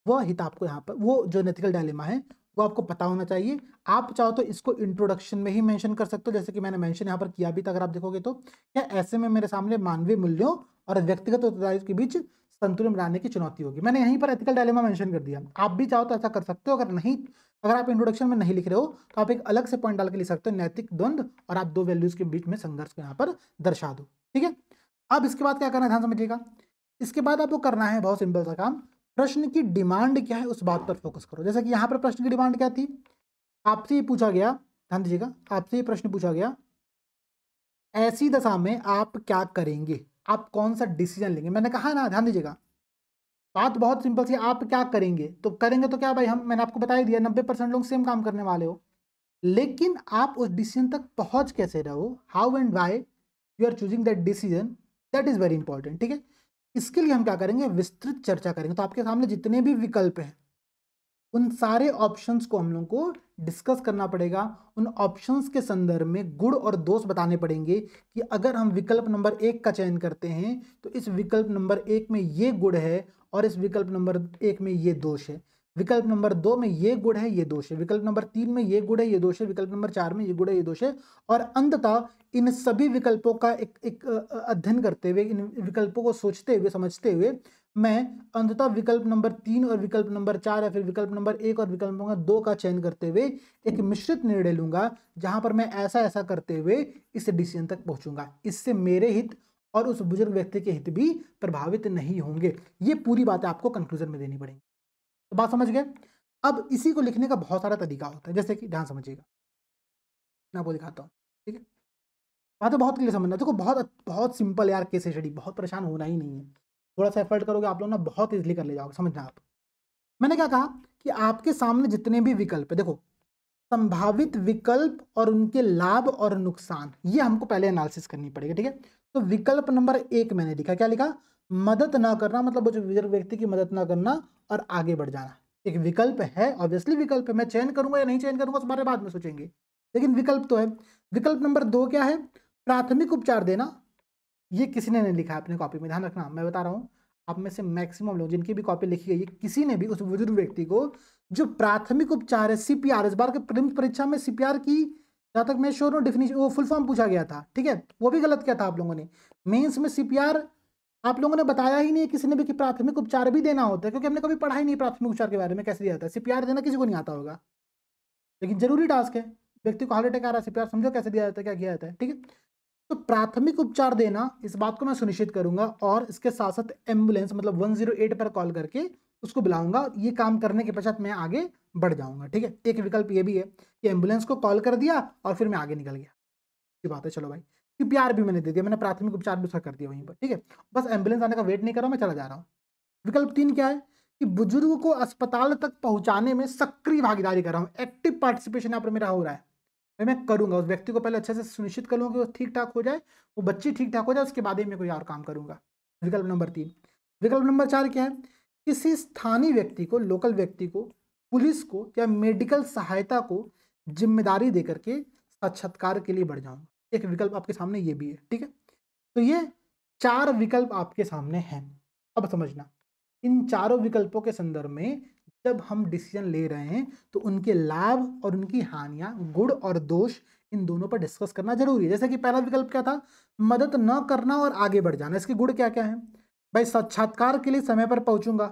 वह हित आपको यहाँ पर, वो जो नैतिकल डायलेमा है वो आपको पता होना चाहिए। आप चाहो तो इसको इंट्रोडक्शन में ही मेंशन कर सकते हो, जैसे कि मैंने मेंशन यहाँ पर किया भी था, अगर आप देखोगे तो, क्या ऐसे में मेरे सामने मानवीय मूल्यों और व्यक्तिगत उत्तरदायित्व के बीच संतुलन बनाने की चुनौती होगी। मैंने यहीं पर एथिकल डायलेमा मेंशन कर दिया, आप भी चाहो तो ऐसा कर सकते हो। अगर नहीं, अगर आप इंट्रोडक्शन में नहीं लिख रहे हो तो आप एक अलग से पॉइंट डाल के लिख सकते हो नैतिक द्वंद्व, और आप दो वैल्यूज के बीच में संघर्ष को यहाँ पर दर्शा दो, ठीक है। अब इसके बाद क्या करना है, ध्यान समझिएगा। इसके बाद आपको करना है बहुत सिंपल सा काम, प्रश्न की डिमांड क्या है उस बात पर फोकस करो। जैसे कि यहाँ पर प्रश्न की डिमांड क्या थी, आपसे ये पूछा गया, ध्यान दीजिएगा, आपसे ये प्रश्न पूछा गया, ऐसी दशा में आप क्या करेंगे, आप कौन सा डिसीजन लेंगे। मैंने कहा ना, ध्यान दीजिएगा, बात बहुत सिंपल सी, आप क्या करेंगे, तो करेंगे तो क्या भाई, हम, मैंने आपको बता ही दिया, 90% लोग सेम काम करने वाले हो, लेकिन आप उस डिसीजन तक पहुंच कैसे रहो, how and why you are choosing that decision, that is very important, ठीक है। इसके लिए हम क्या करेंगे, विस्तृत चर्चा करेंगे। तो आपके सामने जितने भी विकल्प हैं, उन सारे ऑप्शंस को हम लोग को डिस्कस करना पड़ेगा। उन ऑप्शंस के संदर्भ में गुण और दोष बताने पड़ेंगे कि अगर हम विकल्प नंबर 1 का चयन करते हैं तो इस विकल्प नंबर 1 में ये गुण है और इस विकल्प नंबर 1 में ये दोष है, विकल्प नंबर 2 में ये गुण है, ये दोष है, विकल्प नंबर 3 में ये गुण है, ये दोष है, विकल्प नंबर 4 में ये गुण है, ये दोष है। और अंततः इन सभी विकल्पों का एक अध्ययन करते हुए, इन विकल्पों को सोचते हुए, समझते हुए, मैं अंततः विकल्प नंबर 3 और विकल्प नंबर 4 या फिर विकल्प नंबर 1 और विकल्प नंबर 2 का चयन करते हुए एक मिश्रित निर्णय लूंगा, जहां पर मैं ऐसा ऐसा करते हुए इस डिसीजन तक पहुंचूंगा। इससे मेरे हित और उस बुजुर्ग व्यक्ति के हित भी प्रभावित नहीं होंगे। ये पूरी बातें आपको कंक्लूजन में देनी पड़ेंगी। तो बात समझ गए। अब इसी को लिखने का बहुत सारा तरीका होता है, जैसे कि ध्यान समझिएगा, मैं आपको दिखाता हूँ, ठीक है। बात तो बहुत क्लियर समझना, देखो बहुत बहुत सिंपल यार केस स्टडी, बहुत परेशान होना ही नहीं है, थोड़ा सा एफर्ट करोगे आप लोग ना बहुत इजीली कर ले जाओगे, समझना आप। मैंने क्या कहा कि आपके सामने जितने भी विकल्प है, देखो संभावित विकल्प और उनके लाभ और नुकसान, ये हमको पहले एनालिसिस करनी पड़ेगी, ठीक है। तो विकल्प नंबर 1 मैंने लिखा, क्या लिखा, मदद ना करना, मतलब वो जो बुजुर्ग व्यक्ति की मदद ना करना और आगे बढ़ जाना। एक विकल्प है, ऑब्वियसली विकल्प है, मैं चयन करूंगा या नहीं चयन करूंगा उस बारे में बाद में सोचेंगे, लेकिन विकल्प तो है। विकल्प नंबर 2 क्या है, प्राथमिक उपचार देना। ये किसी ने नहीं लिखा है अपने कॉपी में, ध्यान रखना, मैं बता रहा हूँ आप में से मैक्सिमम लोग जिनकी भी कॉपी लिखी गई है, किसी ने भी उस बुजुर्ग व्यक्ति को जो प्राथमिक उपचार है सीपीआर, इस बार के प्रीलिम्स परीक्षा में सीपीआर की जहां तक मैं श्योर हूँ डेफिनेशन, वो फुल फॉर्म पूछा गया था, ठीक है, वो भी गलत किया था आप लोगों ने। मेंस में सीपीआर आप लोगों ने बताया ही नहीं किसी ने भी कि प्राथमिक उपचार भी देना होता है, क्योंकि हमने कभी पढ़ा ही नहीं प्राथमिक उपचार के बारे में, कैसे दिया जाता है। सीपीआर देना किसी को नहीं आता होगा, लेकिन जरूरी टास्क है। व्यक्ति को हार्ट अटैक आ रहा है, सीपीआर समझो कैसे दिया जाता है, क्या किया जाता है, ठीक है। तो प्राथमिक उपचार देना, इस बात को मैं सुनिश्चित करूंगा, और इसके साथ साथ एम्बुलेंस मतलब 108 पर कॉल करके उसको बुलाऊंगा। ये काम करने के पश्चात मैं आगे बढ़ जाऊंगा, ठीक है। एक विकल्प ये भी है कि एम्बुलेंस को कॉल कर दिया और फिर मैं आगे निकल गया, ये बात है। चलो भाई, सीपीआर भी मैंने दे दिया, मैंने प्राथमिक उपचार भी उसका कर दिया वहीं पर, ठीक है। बस एम्बुलेंस आने का वेट नहीं कर रहा हूं, मैं चला जा रहा हूँ। विकल्प 3 क्या है कि बुजुर्ग को अस्पताल तक पहुंचाने में सक्रिय भागीदारी कर रहा हूँ, एक्टिव पार्टिसिपेशन यहाँ पर मेरा हो रहा है, मैं करूंगा। उस व्यक्ति को पहले अच्छे से सुनिश्चित करूंगा कि वो ठीक ठाक हो जाए, वो बच्ची ठीक ठाक हो जाए, उसके बाद ही मैं कोई और काम करूंगा। विकल्प नंबर 3। विकल्प नंबर 4 क्या है, किसी स्थानीय व्यक्ति को, लोकल व्यक्ति को, पुलिस को या मेडिकल सहायता को जिम्मेदारी देकर के साक्षात्कार के लिए बढ़ जाऊंगा। एक विकल्प आपके सामने ये भी है, ठीक है। तो ये 4 विकल्प आपके सामने हैं। अब समझना, इन चारों विकल्पों के संदर्भ में जब हम डिसीजन ले रहे हैं तो उनके लाभ और उनकी हानियां, गुण और दोष, इन दोनों पर डिस्कस करना जरूरी है। जैसे कि पहला विकल्प क्या था, मदद न करना और आगे बढ़ जाना, इसके गुण क्या क्या है भाई, साक्षात्कार के लिए समय पर पहुंचूंगा,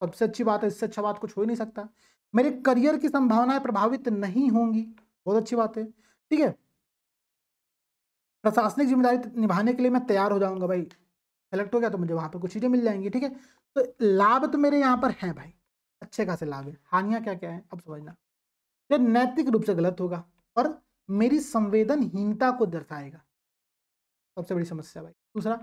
सबसे अच्छी बात है, इससे अच्छा बात कुछ हो ही नहीं सकता। मेरे करियर की संभावनाएं प्रभावित नहीं होंगी, बहुत अच्छी बात है, ठीक है। प्रशासनिक जिम्मेदारी निभाने के लिए मैं तैयार हो जाऊंगा, भाई सेलेक्ट हो गया तो मुझे वहां पर कुछ चीजें मिल जाएंगी, ठीक है। तो लाभ तो मेरे यहाँ पर हैं भाई, अच्छे खासे लाभ है। हानियां क्या क्या है अब समझना, ये नैतिक रूप से गलत होगा और मेरी संवेदनहीनता को दर्शाएगा, सबसे बड़ी समस्या भाई। दूसरा,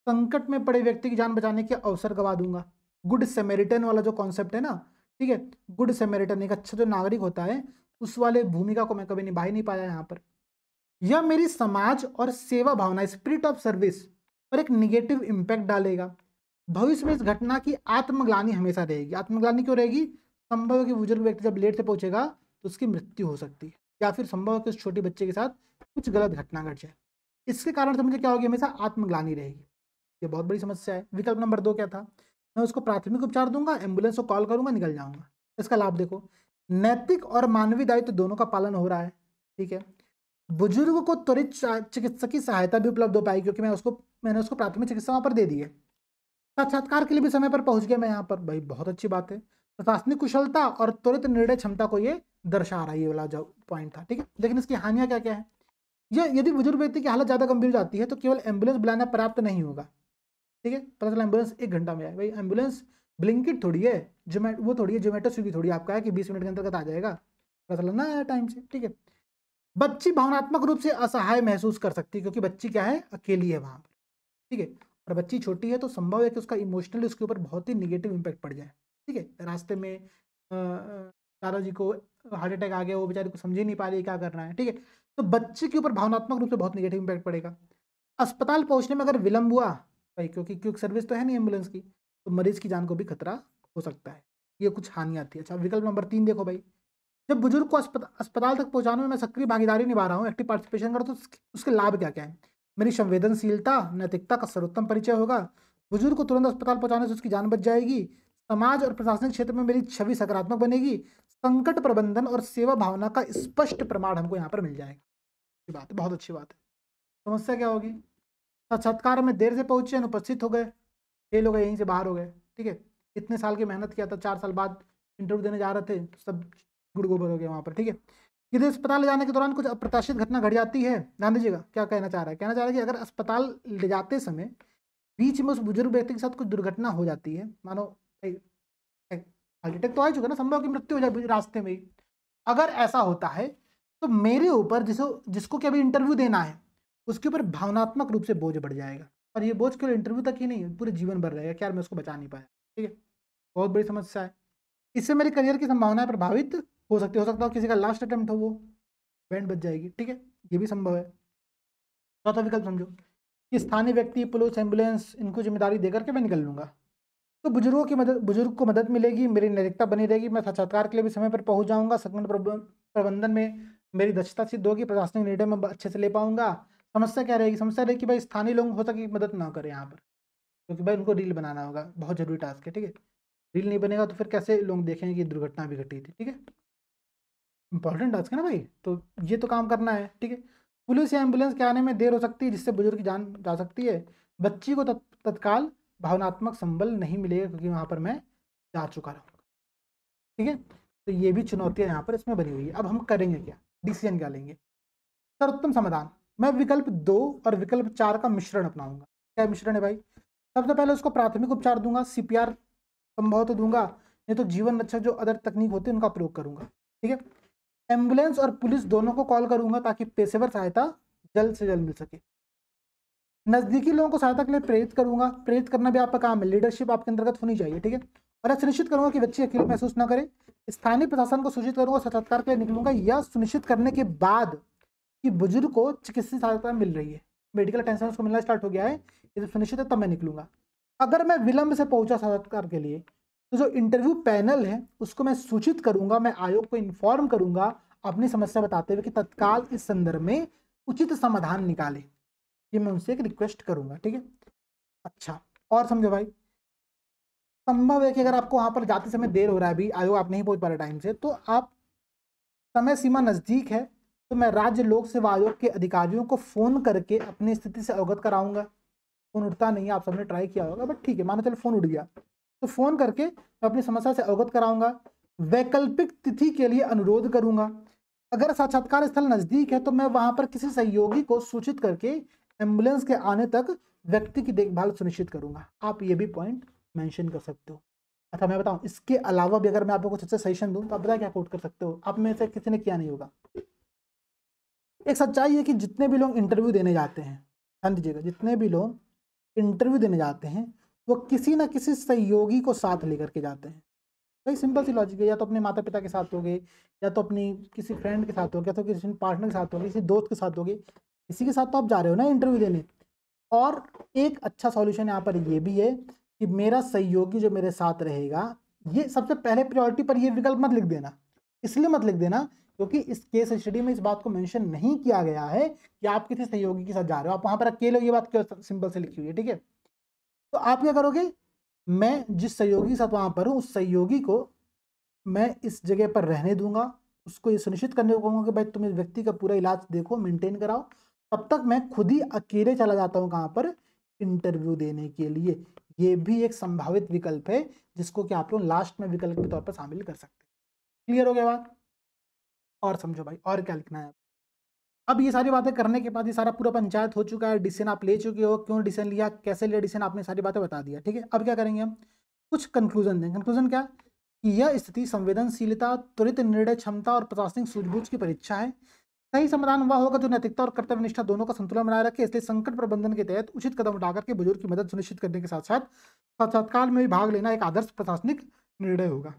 संकट में पड़े व्यक्ति की जान बचाने के अवसर गवा दूंगा। गुड सैमरिटन वाला जो कॉन्सेप्ट है ना, ठीक है, गुड सैमरिटन एक अच्छा जो नागरिक होता है, उस वाले भूमिका को मैं कभी निभा ही नहीं पाया यहाँ पर। यह मेरी समाज और सेवा भावना, स्पिरिट ऑफ सर्विस पर एक निगेटिव इम्पैक्ट डालेगा। भविष्य में इस घटना की आत्मग्लानि हमेशा रहेगी। आत्मग्लानि क्यों रहेगी, संभव है कि बुजुर्ग व्यक्ति जब लेट से पहुंचेगा तो उसकी मृत्यु हो सकती है, या फिर संभव है कि उस छोटे बच्चे के साथ कुछ गलत घटना घट जाए, इसके कारण से मुझे क्या होगी, हमेशा आत्मग्लानि रहेगी। ये बहुत बड़ी समस्या है। विकल्प नंबर 2 क्या था, मैं उसको प्राथमिक उपचार दूंगा, एम्बुलेंस को कॉल करूंगा, निकल जाऊंगा। इसका लाभ देखो, नैतिक और मानवीय दायित्व दोनों का पालन हो रहा है, ठीक है। बुजुर्ग को त्वरित चिकित्सकीय सहायता भी उपलब्ध हो पाएगी, क्योंकि मैंने उसको प्राथमिक चिकित्सा वहां पर दे दी है। साक्षात्कार के लिए भी समय पर पहुंच गया मैं यहाँ पर, भाई बहुत अच्छी बात है। प्रशासनिक कुशलता और त्वरित निर्णय क्षमता को ये दर्शा रहा है, ये वाला जो पॉइंट था, ठीक है। लेकिन इसकी हानियां क्या क्या है, ये यदि बुजुर्ग व्यक्ति की हालत ज्यादा गंभीर जाती है तो केवल एम्बुलेंस बुलाना पर्याप्त नहीं होगा, ठीक है। पता चला एम्बुलेंस 1 घंटा में आए, भाई एम्बुलेंस ब्लिंकिट थोड़ी है, वो थोड़ी है, जोमेटो स्विगी थोड़ी आपका है कि 20 मिनट के अंतर्गत आ जाएगा, पता चला ना टाइम से, ठीक है। बच्ची भावनात्मक रूप से असहाय महसूस कर सकती है, क्योंकि बच्ची क्या है, अकेली है वहां पर, ठीक है। और बच्ची छोटी है तो संभव है कि उसका इमोशनली उसके ऊपर बहुत ही निगेटिव इम्पैक्ट पड़ जाए, ठीक है। रास्ते में दादाजी को हार्ट अटैक आ गया, वो बेचारी को समझ ही नहीं पा रही क्या करना है, ठीक है। तो बच्चे के ऊपर भावनात्मक रूप से बहुत निगेटिव इम्पैक्ट पड़ेगा। अस्पताल पहुंचने में अगर विलंब हुआ भाई, क्योंकि क्विक सर्विस तो है नहीं एम्बुलेंस की, तो मरीज की जान को भी खतरा हो सकता है। ये कुछ हानियां थी। अच्छा, विकल्प नंबर 3 देखो भाई, जब बुजुर्ग को अस्पताल तक पहुंचाने में मैं सक्रिय भागीदारी निभा रहा हूँ, एक्टिव पार्टिसिपेशन कर, तो उसके लाभ क्या क्या है। मेरी संवेदनशीलता, नैतिकता का सर्वोत्तम परिचय होगा। बुजुर्ग को तुरंत अस्पताल पहुंचाने से उसकी जान बच जाएगी। समाज और प्रशासनिक क्षेत्र में मेरी छवि सकारात्मक बनेगी। संकट प्रबंधन और सेवा भावना का स्पष्ट प्रमाण हमको यहाँ पर मिल जाएगा। ये बात है, बहुत अच्छी बात है। समस्या क्या होगी, साक्षात्कार में देर से पहुंचे, अनुपस्थित हो गए, फेल हो गए, यहीं से बाहर हो गए, ठीक है। इतने साल की मेहनत किया था, 4 साल बाद इंटरव्यू देने जा रहे थे, सब गुड़ गोबर हो गया वहाँ पर, ठीक है। यदि अस्पताल ले जाने के दौरान कुछ अप्रत्याशित घटना घट जाती है, ध्यान दीजिएगा क्या कहना चाह रहा है, कहना चाह रहा है कि अगर अस्पताल ले जाते समय बीच में उस बुजुर्ग व्यक्ति के साथ कुछ दुर्घटना हो जाती है, मानो हार्ट अटैक तो आ ही चुका ना, संभव की मृत्यु हो जाए रास्ते में ही। अगर ऐसा होता है तो मेरे ऊपर जिसको कि अभी इंटरव्यू देना है उसके ऊपर भावनात्मक रूप से बोझ बढ़ जाएगा, और ये बोझ केवल इंटरव्यू तक ही नहीं, पूरे जीवन भर रहेगा कि यार मैं उसको बचा नहीं पाया। ठीक है, बहुत बड़ी समस्या है। इससे मेरे करियर की संभावनाएं प्रभावित हो सकता हो किसी का लास्ट अटेम्प्ट हो, वो बैंड बच जाएगी। ठीक है, ये भी संभव है। चौथा विकल्प समझो कि स्थानीय व्यक्ति, पुलिस, एम्बुलेंस, इनको जिम्मेदारी देकर के मैं निकल लूंगा। तो बुजुर्ग को मदद मिलेगी, मेरी नैतिकता बनी रहेगी, मैं साक्षात्कार के लिए भी समय पर पहुंच जाऊंगा, संकट प्रबंधन में मेरी दक्षता सिद्ध होगी, प्रशासनिक निर्णय में अच्छे से ले पाऊंगा। समस्या क्या रहेगी? समस्या रहेगी कि भाई स्थानीय लोग हो सके मदद ना करें यहाँ पर, क्योंकि भाई उनको रील बनाना होगा, बहुत जरूरी टास्क है। ठीक है, रील नहीं बनेगा तो फिर कैसे लोग देखेंगे कि दुर्घटना भी घटी थी। ठीक है, इंपॉर्टेंट टास्क है ना भाई, तो ये तो काम करना है। ठीक है, पुलिस या एम्बुलेंस के आने में देर हो सकती है जिससे बुजुर्ग की जान जा सकती है। बच्ची को तत्काल भावनात्मक संबल नहीं मिलेगा क्योंकि वहां पर मैं जा चुका रहूँगा। ठीक है, तो ये भी चुनौतियां यहाँ पर इसमें बनी हुई है। अब हम करेंगे क्या, डिसीजन क्या लेंगे? सर्वोत्तम समाधान, मैं विकल्प 2 और विकल्प 4 का मिश्रण अपनाऊंगा। क्या मिश्रण है भाई? सबसे पहले उसको प्राथमिक उपचार दूंगा, सीपीआर संभव तो दूंगा, नहीं तो जीवन रक्षक जो अदर तकनीक होती है उनका प्रयोग करूंगा। ठीक है, एम्बुलेंस और पुलिस दोनों को कॉल करूंगा ताकि पेशेवर सहायता जल्द से जल्द मिल सके। नजदीकी लोगों को सहायता के लिए प्रेरित करूंगा, प्रेरित करना भी आपका काम है, लीडरशिप आपके अंतर्गत होनी चाहिए। ठीक है, और सुनिश्चित करूंगा कि बच्चे अकेले महसूस ना करे। स्थानीय प्रशासन को सूचित करूंगा, साक्षात्कार के लिए निकलूंगा, यह सुनिश्चित करने के बाद कि बुजुर्ग को चिकित्सीय सहायता मिल रही है, मेडिकल अटेंशन उसको मिलना स्टार्ट हो गया है, ये सुनिश्चित है, तब मैं निकलूंगा। अगर मैं विलंब से पहुंचा साक्षात्कार के लिए तो जो इंटरव्यू पैनल है उसको मैं सूचित करूंगा, मैं आयोग को इन्फॉर्म करूंगा अपनी समस्या बताते हुए कि तत्काल इस संदर्भ में उचित समाधान निकाले, ये मैं उनसे एक रिक्वेस्ट करूंगा। ठीक है, अच्छा और समझो भाई, संभव है कि अगर आपको वहां पर जाते समय देर हो रहा है, अभी आयोग आप नहीं पहुंच पा रहे टाइम से, तो आप समय सीमा नजदीक है तो मैं राज्य लोक सेवा आयोग के अधिकारियों को फोन करके अपनी स्थिति से अवगत कराऊंगा। फोन उठता नहीं है, आप सबने ट्राई किया होगा, बट ठीक है, मानो चलो फोन उठ गया तो फोन करके मैं अपनी समस्या से अवगत कराऊंगा। वैकल्पिक तिथि के लिए अनुरोध करूंगा। अगर साक्षात्कार स्थल नजदीक है तो मैं वहां पर किसी सहयोगी को सूचित करके एम्बुलेंस के आने तक व्यक्ति की देखभाल सुनिश्चित करूंगा। आप ये भी पॉइंट मेंशन कर सकते हो। अच्छा मैं बताऊं, इसके अलावा भी अगर मैं आपको कुछ अच्छा सजेशन दूं तो आप बताया क्या कोट कर सकते हो, आप में से किसी ने किया नहीं होगा। एक सच्चाई है कि जितने भी लोग इंटरव्यू देने जाते हैं, ध्यान दीजिएगा, जितने भी लोग इंटरव्यू देने जाते हैं वो किसी ना किसी सहयोगी को साथ लेकर के जाते हैं। भाई सिंपल सी लॉजिक है, या तो अपने माता पिता के साथ होगे, या तो अपनी किसी फ्रेंड के साथ होगे, या तो किसी पार्टनर के साथ होगे, किसी दोस्त के साथ होगे, किसी के साथ तो आप जा रहे हो ना इंटरव्यू देने। और एक अच्छा सॉल्यूशन यहाँ पर ये भी है कि मेरा सहयोगी जो मेरे साथ रहेगा, ये सबसे पहले प्रायोरिटी पर ये विकल्प मत लिख देना। इसलिए मत लिख देना क्योंकि इस केस स्टडी में इस बात को मेंशन नहीं किया गया है कि आप किसी सहयोगी के साथ जा रहे हो, आप वहां पर अकेले हो, ये बात क्यों सिंपल से लिखी हुई है। ठीक है, तो आप क्या करोगे, मैं जिस सहयोगी के साथ वहां पर हूं उस सहयोगी को मैं इस जगह पर रहने दूंगा, उसको ये सुनिश्चित करने को कहूंगा कि भाई तुम इस व्यक्ति का पूरा इलाज देखो, मेंटेन कराओ, तब तक मैं खुद ही अकेले चला जाता हूं कहां पर, इंटरव्यू देने के लिए। ये भी एक संभावित विकल्प है जिसको कि आप लोग लास्ट में विकल्प के तौर पर शामिल कर सकते हैं। क्लियर हो गया बात? और समझो भाई, और क्या लिखना है। अब ये सारी बातें करने के बाद ये सारा पूरा पंचायत हो चुका है, डिसीजन आप ले चुके हो, क्यों डिसीजन लिया, कैसे लिया डिसीजन, आपने सारी बातें बता दिया। ठीक है, अब क्या करेंगे हम, कुछ कंक्लूजन दें। कंक्लूजन क्या कि यह स्थिति संवेदनशीलता, त्वरित निर्णय क्षमता और प्रशासनिक सूझबूझ की परीक्षा है। सही समाधान वह होगा जो नैतिकता और कर्तव्य निष्ठा दोनों का संतुलन बनाए रखे। इसलिए संकट प्रबंधन के तहत उचित कदम उठाकर के बुजुर्ग की मदद सुनिश्चित करने के साथ साथ साक्षात्कार में भी भाग लेना एक आदर्श प्रशासनिक निर्णय होगा।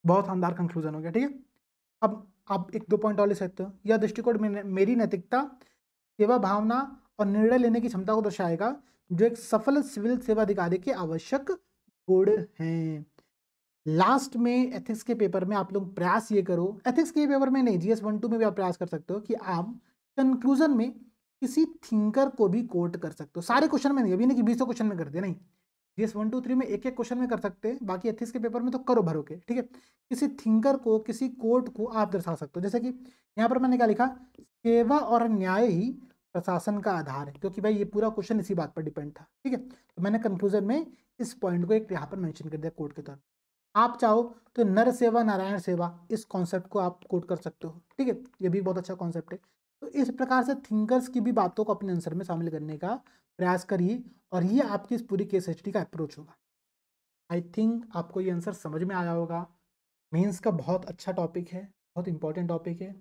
बहुत शानदार कंक्लूजन हो गया। ठीक है, अब आप एक दो पॉइंट और ले सकते हो। यह दृष्टिकोण मेरी नैतिकता, सेवा भावना और निर्णय लेने की क्षमता को दर्शाएगा जो एक सफल सिविल सेवा अधिकारी के आवश्यक गुण हैं। लास्ट में एथिक्स के पेपर में आप लोग प्रयास ये करो, एथिक्स के पेपर में नहीं, GS 1-2 में भी आप प्रयास कर सकते हो कि आप कंक्लूजन में किसी थिंकर को भी कोट कर सकते हो। सारे क्वेश्चन में नहीं, अभी नहीं कि 20 क्वेश्चन में कर दे, नहीं, GS 1-2-3 में एक एक क्वेश्चन में कर सकते हैं, बाकी एथिक्स के पेपर में तो करो भरो के। ठीक है, किसी थिंकर को, किसी कोट को आप दर्शा सकते हो। जैसे कि यहाँ पर मैंने क्या लिखा, सेवा और न्याय ही प्रशासन का आधार है, क्योंकि भाई ये पूरा क्वेश्चन इसी बात पर डिपेंड था। ठीक है, तो मैंने कंक्लूजन में इस पॉइंट को एक यहाँ पर मेंशन कर दिया कोट के तौर। आप चाहो तो नर सेवा नारायण सेवा, इस कॉन्सेप्ट को आप कोट कर सकते हो। ठीक है, ये भी बहुत अच्छा कॉन्सेप्ट है। तो इस प्रकार से थिंकर्स की भी बातों को अपने आंसर में शामिल करने का प्रयास करिए, और ये आपकी इस पूरी केस स्टडी का अप्रोच होगा। आई थिंक आपको ये आंसर समझ में आया होगा। मेंस का बहुत अच्छा टॉपिक है, बहुत इंपॉर्टेंट टॉपिक है,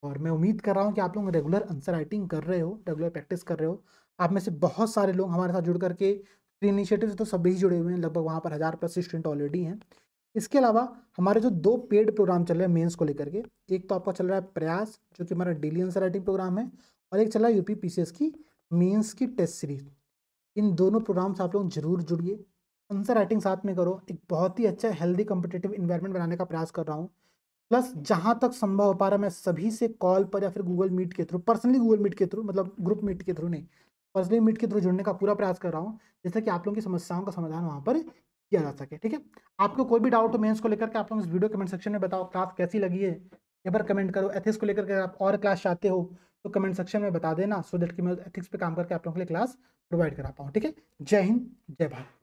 और मैं उम्मीद कर रहा हूँ कि आप लोग रेगुलर आंसर राइटिंग कर रहे हो, रेगुलर प्रैक्टिस कर रहे हो। आप में से बहुत सारे लोग हमारे साथ जुड़ करके फ्री इनिशिएटिव से तो सभी जुड़े हुए हैं, लगभग वहाँ पर 1000+ स्टूडेंट ऑलरेडी हैं। इसके अलावा हमारे जो 2 पेड प्रोग्राम चल रहे हैं मेंस को लेकर के, एक तो आपका चल रहा है प्रयास जो कि हमारा डेली आंसर राइटिंग प्रोग्राम है, और एक चल रहा है यूपी पीसीएस की मेंस की टेस्ट सीरीज। इन दोनों प्रोग्राम से आप लोग जरूर जुड़िए, आंसर राइटिंग साथ में करो। एक बहुत ही अच्छा हेल्दी कॉम्पिटिटिव इन्वायरमेंट बनाने का प्रयास कर रहा हूँ। प्लस जहाँ तक संभव हो पा रहा है मैं सभी से कॉल पर या फिर गूगल मीट के थ्रू, पर्सनली गूगल मीट के थ्रू, मतलब ग्रुप मीट के थ्रू नहीं, पर्सनली मीट के थ्रू जुड़ने का पूरा प्रयास कर रहा हूँ, जिससे कि आप लोगों की समस्याओं का समाधान वहाँ पर किया जा सके। ठीक है, आपको कोई भी डाउट हो मेंस को लेकर के आप लोग इस वीडियो कमेंट सेक्शन में बताओ, क्लास कैसी लगी है एक बार कमेंट करो। एथिक्स को लेकर के आप और क्लास चाहते हो तो कमेंट सेक्शन में बता देना, सो दैट कि मैं एथिक्स पे काम करके आप लोगों के लिए क्लास प्रोवाइड करा पाऊँ। ठीक है, जय हिंद, जय भारत।